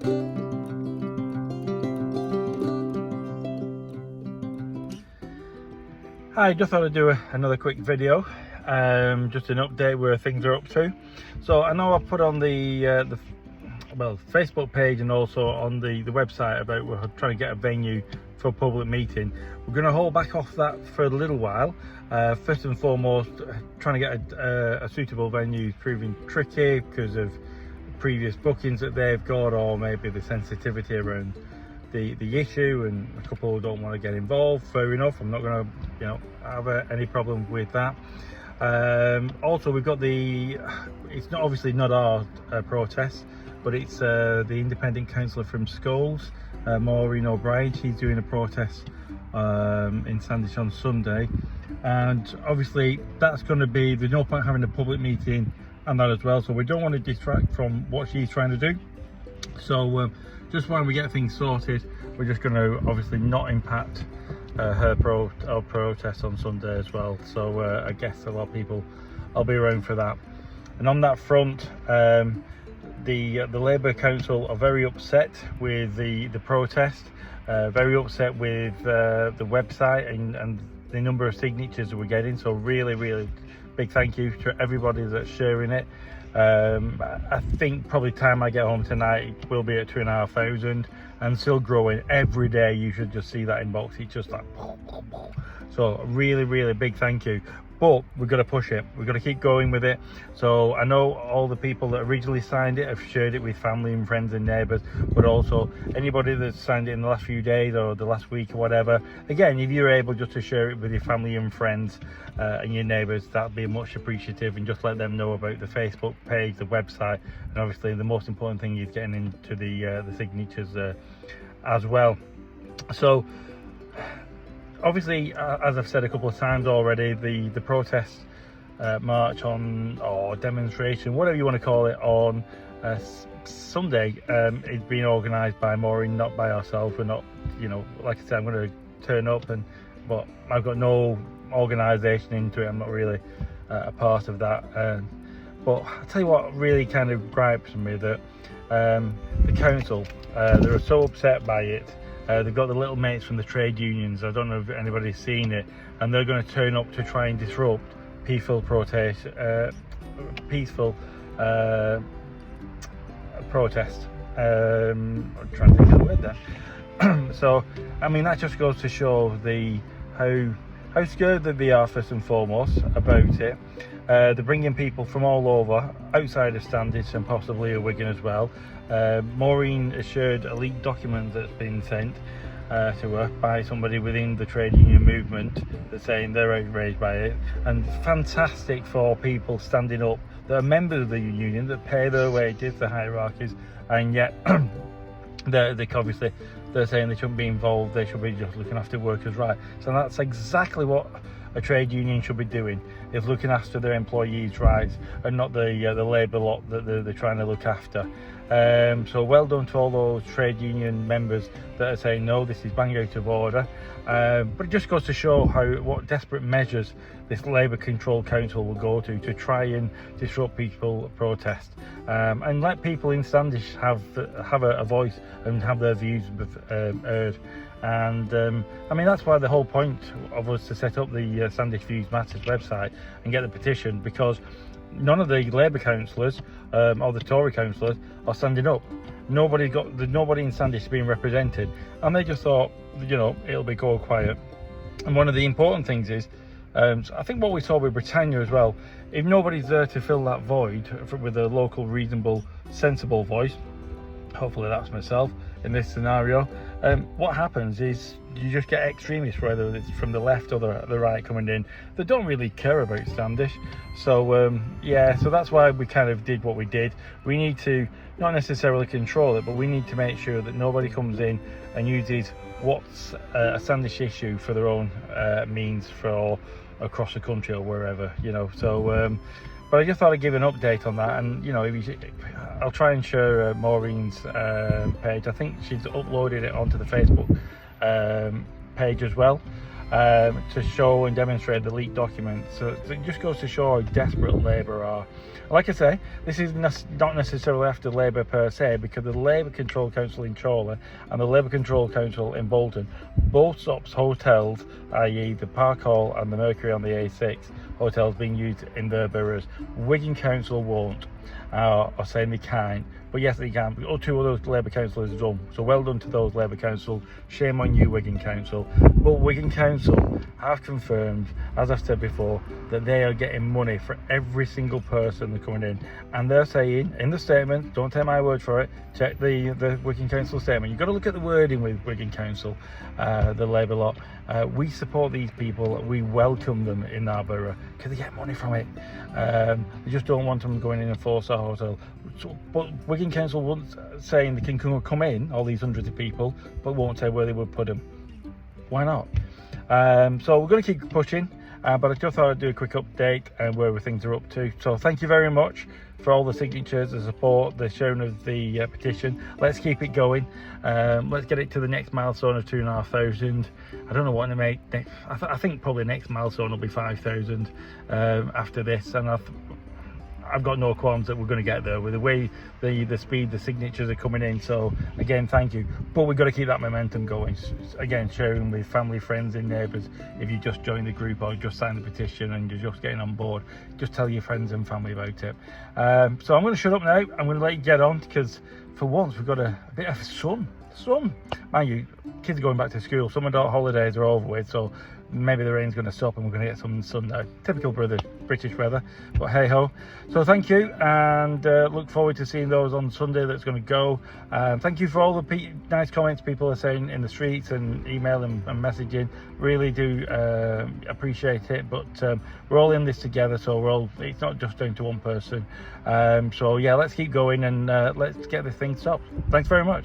Hi, just thought I'd do another quick video, just an update where things are up to. So I know I put on the Facebook page and also on the website about we're trying to get a venue for a public meeting. We're going to hold back off that for a little while. First and foremost, trying to get a suitable venue is proving tricky because of previous bookings that they've got, or maybe the sensitivity around the issue, and a couple don't want to get involved. Fair enough, I'm not going to have any problem with that. Also, we've got it's not obviously not our protest, but it's the independent councillor from Scholes, Maureen O'Brien. She's doing a protest in Standish on Sunday, and obviously that's going to be, there's no point having a public meeting and that as well, so we don't want to distract from what she's trying to do. So just when we get things sorted, we're just going to obviously not impact our protest on Sunday as well. So I guess a lot of people, I'll be around for that. And on that front, the Labour Council are very upset with the protest, very upset with the website and the number of signatures that we're getting. So really big thank you to everybody that's sharing it. I think probably time I get home tonight it will be at 2,500 and still growing. Every day you should just see that inbox, it's just like, so really big thank you. But we've got to push it, we've got to keep going with it. So I know all the people that originally signed it have shared it with family and friends and neighbours, but also anybody that's signed it in the last few days or the last week or whatever, again, if you're able just to share it with your family and friends and your neighbours, that'd be much appreciative, and just let them know about the Facebook page, the website, and obviously the most important thing is getting into the signatures as well. So obviously, as I've said a couple of times already, the protest march or demonstration, whatever you want to call it, on Sunday is being organised by Maureen, not by ourselves. We're not, like I said, I'm going to turn up, but I've got no organisation into it. I'm not really a part of that. But I'll tell you what really kind of gripes me, that the council, they're so upset by it. They've got the little mates from the trade unions, I don't know if anybody's seen it, and they're going to turn up to try and disrupt peaceful protest. I'm trying to think of the word there. So I mean, that just goes to show how scared that they are, first and foremost, about it. They're bringing people from all over, outside of Standish and possibly a Wigan as well. Maureen has shared a leaked document that's been sent to her by somebody within the trade union movement that's saying they're outraged by it. And fantastic for people standing up that are members of the union, that pay their wages, the hierarchies, and yet they're saying they shouldn't be involved, they should be just looking after workers' rights. So that's exactly what a trade union should be doing, is looking after their employees' rights, and not the labour lot that they're trying to look after. So well done to all those trade union members that are saying no, this is bang out of order. But it just goes to show what desperate measures this Labour controlled council will go to try and disrupt people protest, and let people in Standish have a voice and have their views heard. And I mean, that's why the whole point of us to set up the Standish Views Matters website and get the petition, because none of the Labour councillors or the Tory councillors are standing up. There's nobody in Standish being represented, and they just thought, it'll be go quiet. And one of the important things is, I think what we saw with Britannia as well, if nobody's there to fill that void with a local, reasonable, sensible voice, hopefully that's myself in this scenario, what happens is you just get extremists, whether it's from the left or the right, coming in that don't really care about Standish. So so that's why we kind of did what we did. We need to not necessarily control it, but we need to make sure that nobody comes in and uses what's a Standish issue for their own means for across the country or wherever, so but I just thought I'd give an update on that. And I'll try and share Maureen's page. I think she's uploaded it onto the Facebook page as well. to show and demonstrate the leaked documents. So it just goes to show how desperate Labour are. Like I say, this is not necessarily after Labour per se, because the Labour Control Council in Chorley and the Labour Control Council in Bolton both stops hotels, i.e. the Park Hall and the Mercury on the A6 hotels being used in their boroughs. Wigan Council won't, or saying they can't, but yes they can. But two of those Labour councillors done, so well done to those Labour Council. Shame on you, Wigan Council. But Wigan Council have confirmed, as I've said before, that they are getting money for every single person that's coming in, and they're saying in the statement, don't take my word for it, check the Wigan Council statement. You've got to look at the wording with Wigan Council, the Labour lot. We support these people, we welcome them in our borough because they get money from it. They just don't want them going in a 4-star hotel. So, but Wigan Council won't saying they can come in, all these hundreds of people, but won't say where they would put them. Why not? So we're going to keep pushing, but I just thought I'd do a quick update and where things are up to. So thank you very much for all the signatures, the support, the sharing of the petition. Let's keep it going. Let's get it to the next milestone of 2,500. I don't know what to make next. I think probably next milestone will be 5,000 after this, and I've got no qualms that we're going to get there with the way the speed the signatures are coming in. So again, thank you, but we've got to keep that momentum going. Again, sharing with family, friends and neighbours. If you just joined the group or just signed the petition and you're just getting on board, just tell your friends and family about it. So I'm going to shut up now. I'm going to let you get on, because for once we've got a bit of sun. Mind you, kids are going back to school, summer holidays are over with, so maybe the rain's going to stop and we're going to get some sun now. Typical British weather, but hey ho. So thank you, and look forward to seeing those on Sunday that's going to go. Thank you for all the nice comments people are saying in the streets and email and messaging. Really do appreciate it, but we're all in this together, so it's not just down to one person. So yeah, let's keep going and let's get this thing stopped. Thanks very much.